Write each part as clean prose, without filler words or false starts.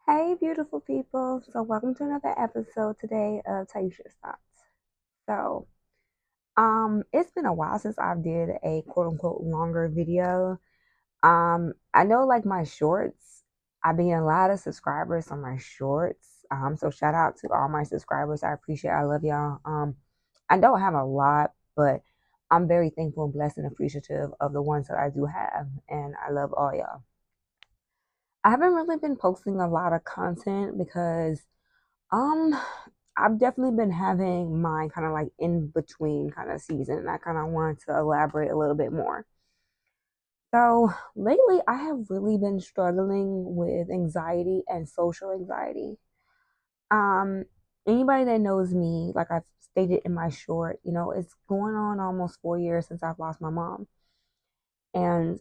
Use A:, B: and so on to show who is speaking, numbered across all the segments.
A: Hey, beautiful people. So, welcome to another episode today of Taisha's Thoughts. So, it's been a while since I did a quote unquote longer video. I know like my shorts, I've been getting a lot of subscribers on my shorts. So shout out to all my subscribers. I appreciate I love y'all. I don't have a lot, but I'm very thankful and blessed and appreciative of the ones that I do have. And I love all y'all. I haven't really been posting a lot of content because Um, I've definitely been having my kind of like in between kind of season, and I kind of want to elaborate a little bit more. So, lately, I have really been struggling with anxiety and social anxiety. Um, Anybody that knows me, like I've stated in my short, it's going on almost 4 years since I've lost my mom. And,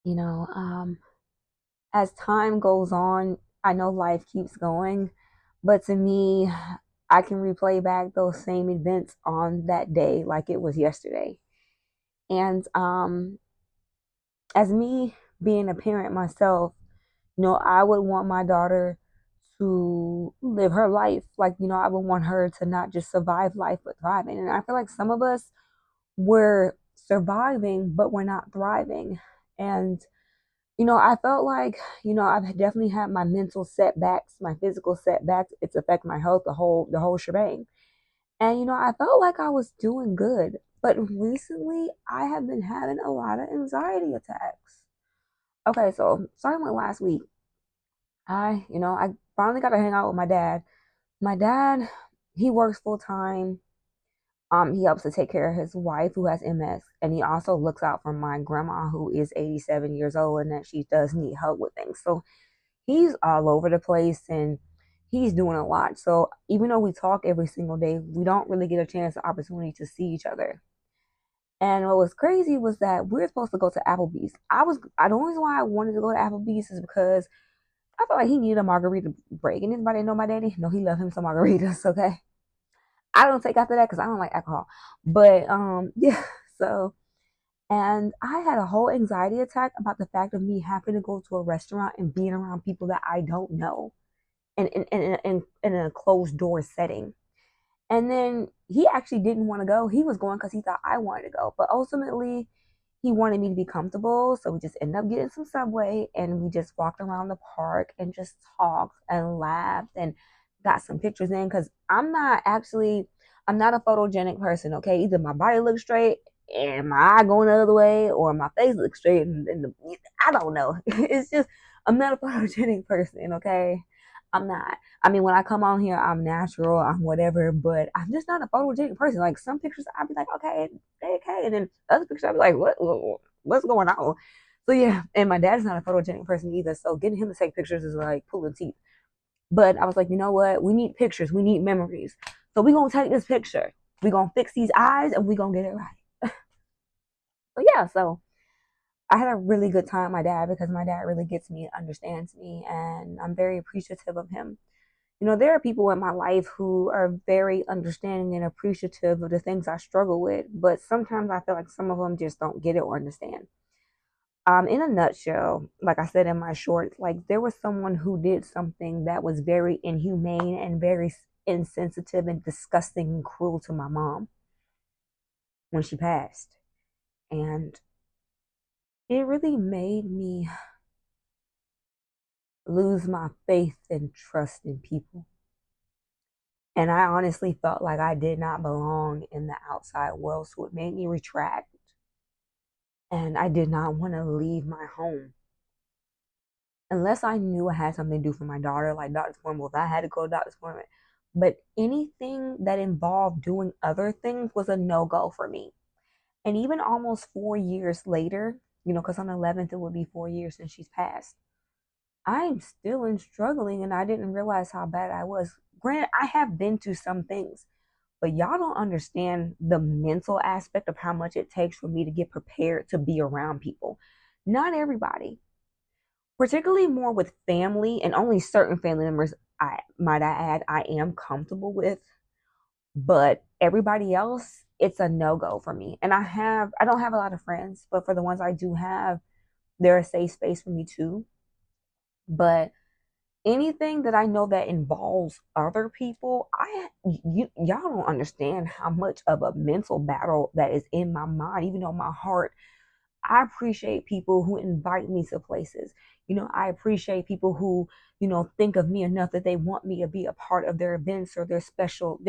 A: you know, um, as time goes on, I know life keeps going, but to me, I can replay back those same events on that day like it was yesterday. And as me being a parent myself, I would want my daughter to live her life. Like, I would want her to not just survive life, but thriving. And I feel like some of us were surviving, but we're not thriving. And I felt like, I've definitely had my mental setbacks, my physical setbacks. It's affected my health, the whole shebang. And I felt like I was doing good. But recently I have been having a lot of anxiety attacks. Okay, so starting with last week, I finally got to hang out with my dad. My dad, he works full time. He helps to take care of his wife who has MS, and he also looks out for my grandma who is 87 years old and that she does need help with things. So he's all over the place and he's doing a lot. So even though we talk every single day, we don't really get a chance or opportunity to see each other. And what was crazy was that we were supposed to go to Applebee's. The only reason why I wanted to go to Applebee's is because I felt like he needed a margarita break. And anybody know my daddy? No, he loved him some margaritas. Okay, I don't take after that because I don't like alcohol. But yeah. So and I had a whole anxiety attack about the fact of me having to go to a restaurant and being around people that I don't know in a closed door setting. And then he actually didn't want to go. He was going because he thought I wanted to go. But ultimately, he wanted me to be comfortable. So we just ended up getting some Subway and we just walked around the park and just talked and laughed and got some pictures in. Because I'm not a photogenic person, okay? Either my body looks straight and my eye going the other way or my face looks straight I don't know. It's just, I'm not a photogenic person, okay? I'm not. I mean, when I come on here, I'm natural, I'm whatever, but I'm just not a photogenic person. Like some pictures, I'll be like, okay, okay, and then other pictures, I'll be like, what's going on? So yeah, and my dad's not a photogenic person either. So getting him to take pictures is like pulling teeth. But I was like, you know what? We need pictures. We need memories. So we gonna take this picture. We gonna fix these eyes, and we gonna get it right. So yeah, so I had a really good time with my dad because my dad really gets me, understands me, and I'm very appreciative of him. There are people in my life who are very understanding and appreciative of the things I struggle with, but sometimes I feel like some of them just don't get it or understand. In a nutshell, like I said in my short, like there was someone who did something that was very inhumane and very insensitive and disgusting and cruel to my mom when she passed. And it really made me lose my faith and trust in people. And I honestly felt like I did not belong in the outside world. So it made me retract. And I did not want to leave my home. Unless I knew I had something to do for my daughter, like doctor's appointment, if I had to go to doctor's appointment. But anything that involved doing other things was a no go for me. And even almost 4 years later, because on the 11th, it would be 4 years since she's passed. I'm still in struggling and I didn't realize how bad I was. Granted, I have been to some things, but y'all don't understand the mental aspect of how much it takes for me to get prepared to be around people. Not everybody, particularly more with family and only certain family members I add I am comfortable with, but everybody else it's a no-go for me. And I don't have a lot of friends, but for the ones I do have, they're a safe space for me too. But anything that I know that involves other people, y'all don't understand how much of a mental battle that is in my mind, even though my heart. I appreciate people who invite me to places. I appreciate people who, think of me enough that they want me to be a part of their events or their special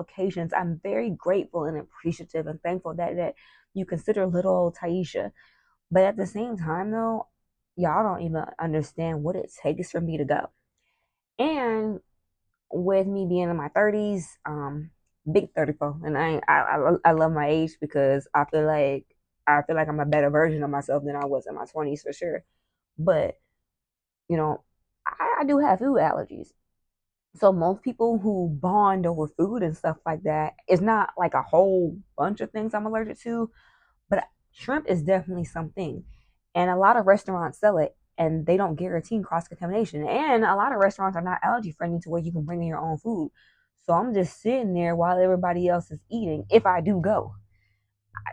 A: occasions. I'm very grateful and appreciative and thankful that you consider little old Taisha. But at the same time though, y'all don't even understand what it takes for me to go. And with me being in my 30s, big 34, and I love my age because I feel like I'm a better version of myself than I was in my 20s for sure. But you know, I do have food allergies. So most people who bond over food and stuff like that, it's not like a whole bunch of things I'm allergic to, but shrimp is definitely something. And a lot of restaurants sell it and they don't guarantee cross contamination. And a lot of restaurants are not allergy friendly to where you can bring in your own food. So I'm just sitting there while everybody else is eating. If I do go,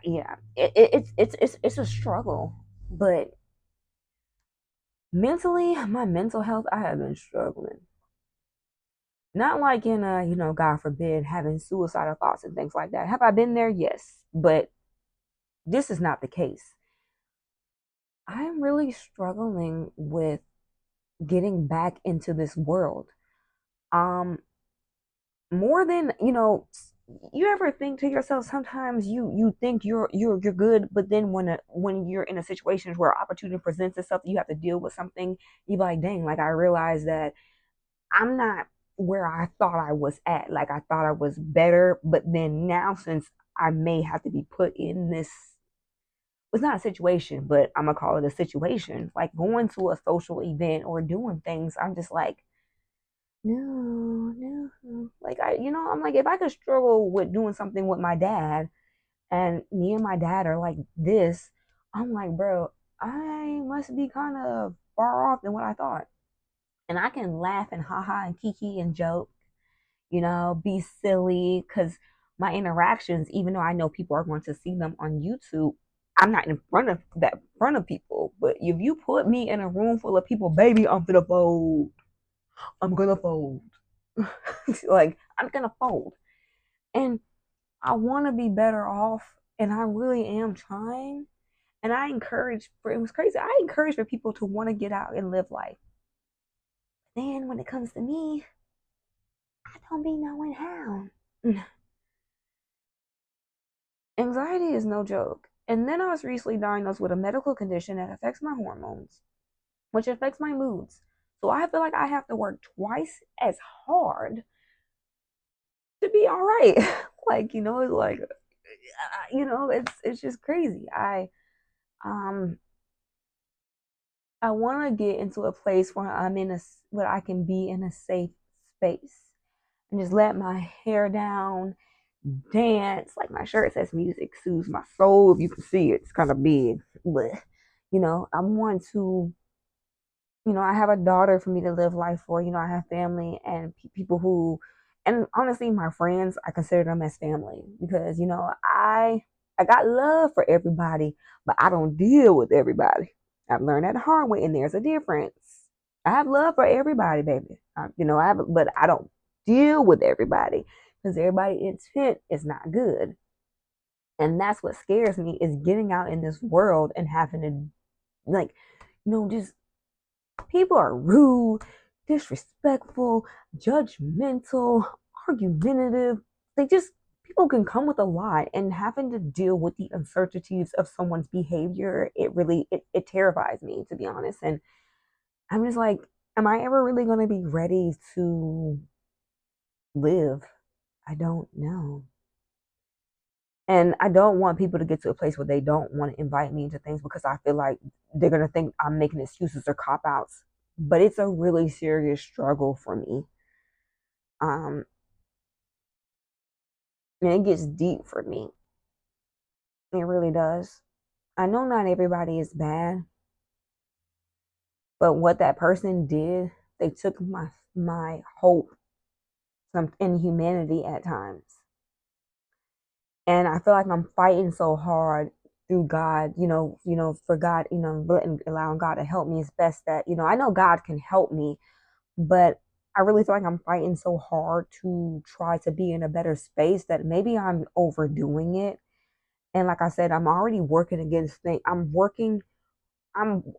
A: yeah, it's a struggle. But mentally, my mental health, I have been struggling. Not like in a, God forbid, having suicidal thoughts and things like that. Have I been there? Yes. But this is not the case. I'm really struggling with getting back into this world. Um, More than, you ever think to yourself sometimes you think you're good, but then when you're in a situation where opportunity presents itself, you have to deal with something, you be like, dang, like I realized that I'm not where I thought I was at. Like I thought I was better, but then now since I may have to be put in this, it's not a situation, but I'm gonna call it a situation. Like going to a social event or doing things, I'm just like, no, no. Like I'm like, if I could struggle with doing something with my dad, and me and my dad are like this, I'm like, bro, I must be kind of far off than what I thought. And I can laugh and haha and kiki and joke, be silly because my interactions, even though I know people are going to see them on YouTube, I'm not in front of people. But if you put me in a room full of people, baby, I'm gonna fold. I'm gonna fold. Like I'm gonna fold. And I want to be better off, and I really am trying. And it was crazy. I encourage for people to want to get out and live life. Then when it comes to me, I don't be knowing how. Anxiety is no joke. And then I was recently diagnosed with a medical condition that affects my hormones, which affects my moods. So I feel like I have to work twice as hard to be all right. Like, it's like, it's just crazy. Um I want to get into a place where I can be in a safe space and just let my hair down, dance. Like my shirt says, music soothes my soul. If you can see it, it's kind of big, but I want to. I have a daughter for me to live life for. I have family and people and honestly, my friends, I consider them as family because I got love for everybody, but I don't deal with everybody. I've learned that the hard way, and there's a difference. I have love for everybody, baby. But I don't deal with everybody because everybody's intent is not good, and that's what scares me is getting out in this world and having to like, just people are rude, disrespectful, judgmental, argumentative. They just people can come with a lot, and having to deal with the uncertainties of someone's behavior, it terrifies me, to be honest. And I'm just like, am I ever really going to be ready to live? I don't know. And I don't want people to get to a place where they don't want to invite me into things because I feel like they're going to think I'm making excuses or cop outs. But it's a really serious struggle for me. Um, and it gets deep for me. It really does. I know not everybody is bad, but what that person did, they took my hope in humanity at times. And I feel like I'm fighting so hard through God, for God, allowing God to help me, it's best that, I know God can help me, but I really feel like I'm fighting so hard to try to be in a better space that maybe I'm overdoing it. And like I said, I'm already working against things. I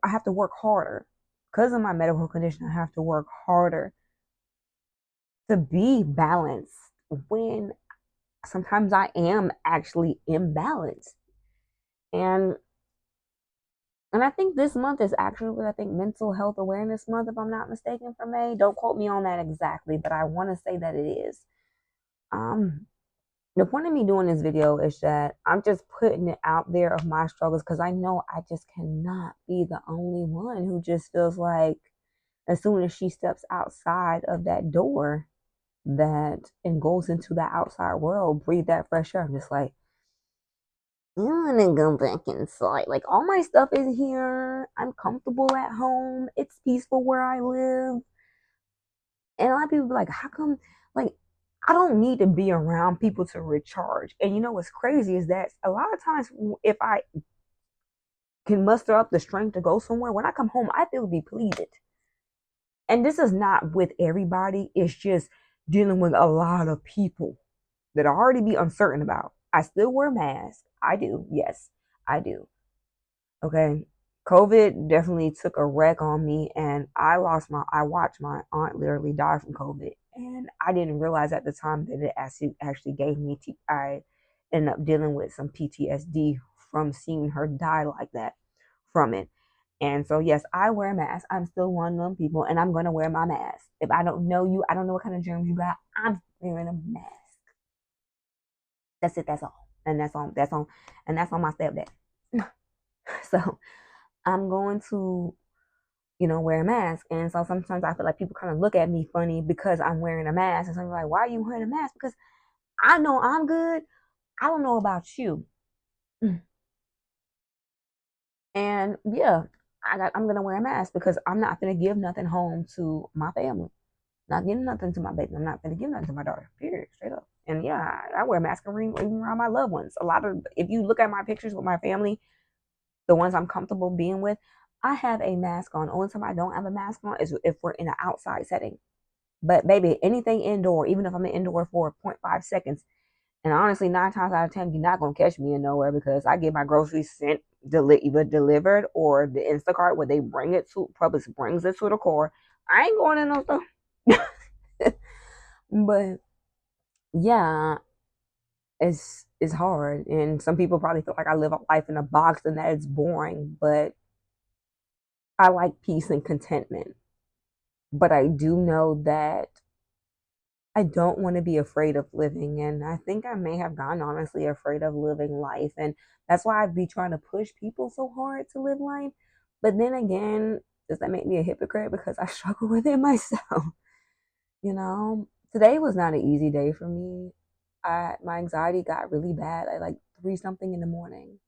A: have to work harder because of my medical condition. I have to work harder to be balanced when sometimes I am actually imbalanced. And I think this month is actually, I think, Mental Health Awareness Month, if I'm not mistaken, for May. Don't quote me on that exactly, but I want to say that it is. Um, the point of me doing this video is that I'm just putting it out there of my struggles because I know I just cannot be the only one who just feels like as soon as she steps outside of that door that and goes into the outside world, breathe that fresh air. I'm just like, I want to go back inside. Like, all my stuff is here. I'm comfortable at home. It's peaceful where I live. And a lot of people be like, how come, like, I don't need to be around people to recharge. And you know what's crazy is that a lot of times, if I can muster up the strength to go somewhere, when I come home, I feel depleted. And this is not with everybody, it's just dealing with a lot of people that I already be uncertain about. I still wear masks. I do. Yes, I do. Okay. COVID definitely took a wreck on me, and I watched my aunt literally die from COVID, and I didn't realize at the time that it actually gave me I ended up dealing with some PTSD from seeing her die like that from it. And so yes, I wear a mask. I'm still one of them people, and I'm gonna wear my mask. If I don't know you, I don't know what kind of germs you got, I'm wearing a mask. That's it, that's all. And that's on my stepdad. So I'm going to, wear a mask. And so sometimes I feel like people kind of look at me funny because I'm wearing a mask. And so I'm like, why are you wearing a mask? Because I know I'm good. I don't know about you. And yeah, I'm gonna wear a mask because I'm not gonna give nothing home to my family. Not giving nothing to my baby. I'm not gonna give nothing to my daughter. Period. Straight up. And yeah, I wear a mask even around my loved ones. A lot of if you look at my pictures with my family, the ones I'm comfortable being with, I have a mask on. Only time I don't have a mask on is if we're in an outside setting. But baby, anything indoor, even if I'm indoor for 0.5 seconds, and honestly, 9 times out of 10, you're not gonna catch me in nowhere because I get my groceries sent, either delivered or the Instacart where they bring it to Publix brings it to the car. I ain't going in no stuff. But yeah, it's hard, and some people probably feel like I live a life in a box and that it's boring, but I like peace and contentment. But I do know that I don't want to be afraid of living. And I think I may have gotten honestly afraid of living life. And that's why I'd be trying to push people so hard to live life. But then again, does that make me a hypocrite because I struggle with it myself? Today was not an easy day for me. My anxiety got really bad at like 3 something in the morning,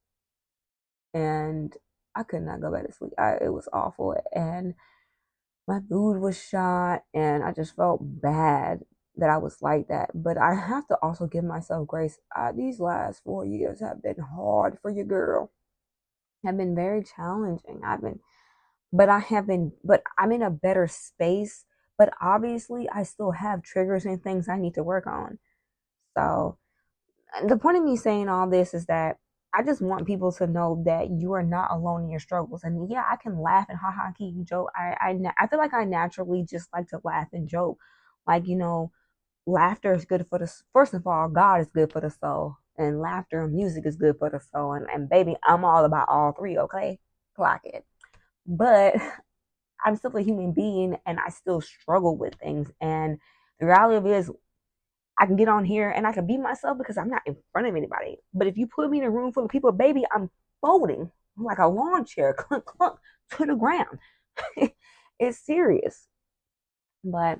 A: and I could not go back to sleep. It was awful, and my mood was shot, and I just felt bad that I was like that. But I have to also give myself grace. These last 4 years have been hard for your girl. Have been very challenging. But I'm in a better space. But obviously, I still have triggers and things I need to work on. So the point of me saying all this is that I just want people to know that you are not alone in your struggles. And yeah, I can laugh and ha ha kiki joke. I feel like I naturally just like to laugh and joke. Like, laughter is good for the first of all, God is good for the soul. And laughter and music is good for the soul. And baby, I'm all about all three, okay? Clock it. But I'm still a human being and I still struggle with things. And the reality of it is I can get on here and I can be myself because I'm not in front of anybody. But if you put me in a room full of people, baby, I'm folding like a lawn chair, clunk, clunk to the ground. It's serious. But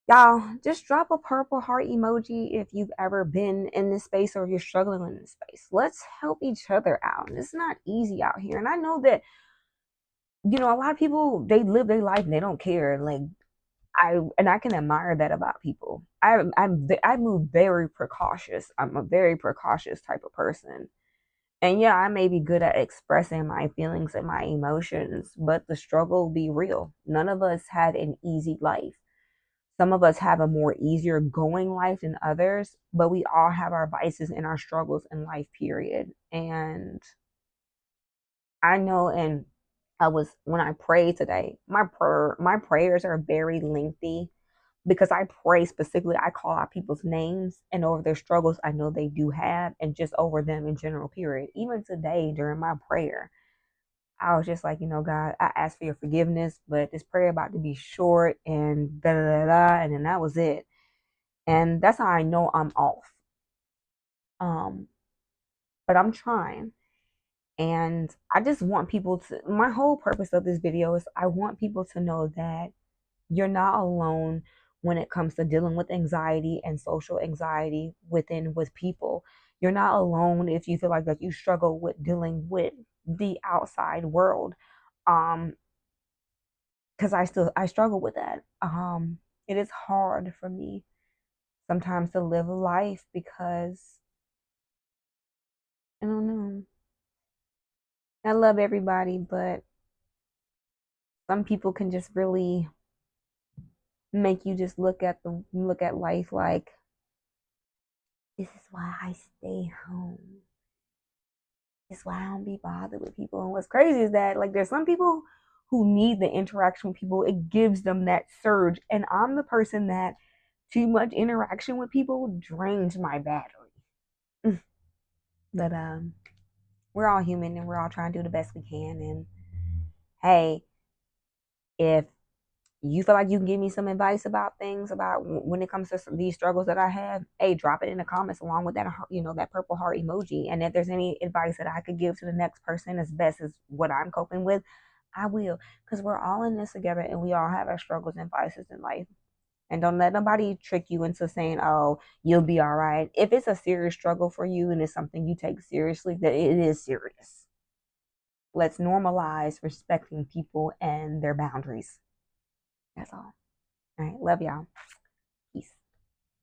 A: y'all, just drop a purple heart emoji if you've ever been in this space or if you're struggling in this space. Let's help each other out. It's not easy out here. And I know that, a lot of people, they live their life and they don't care. Like, I can admire that about people. I move very precautious. I'm a very precautious type of person, And yeah, I may be good at expressing my feelings and my emotions, but the struggle be real. None of us had an easy life. Some of us have a more easier going life than others, but we all have our vices and our struggles in life, period. And I know, and I was when I prayed today, my prayers are very lengthy because I pray specifically. I call out people's names and over their struggles I know they do have, and just over them in general, period. Even today during my prayer, I was just like, God, I ask for your forgiveness, but this prayer about to be short and da da da da, and then that was it. And that's how I know I'm off. Um, but I'm trying. And I just want people to, my whole purpose of this video is I want people to know that you're not alone when it comes to dealing with anxiety and social anxiety with people. You're not alone if you feel like that you struggle with dealing with the outside world. Um, because I struggle with that. It is hard for me sometimes to live a life because I don't know. I love everybody, but some people can just really make you just look at life like this is why I stay home. This is why I don't be bothered with people. And what's crazy is that like there's some people who need the interaction with people. It gives them that surge. And I'm the person that too much interaction with people drains my battery. But we're all human and we're all trying to do the best we can. And hey, if you feel like you can give me some advice about things about when it comes to these struggles that I have, hey, drop it in the comments along with that, that purple heart emoji. And if there's any advice that I could give to the next person as best as what I'm coping with, I will, because we're all in this together and we all have our struggles and vices in life. And don't let nobody trick you into saying, oh, you'll be all right. If it's a serious struggle for you and it's something you take seriously, that it is serious. Let's normalize respecting people and their boundaries. That's all. All right. Love y'all. Peace.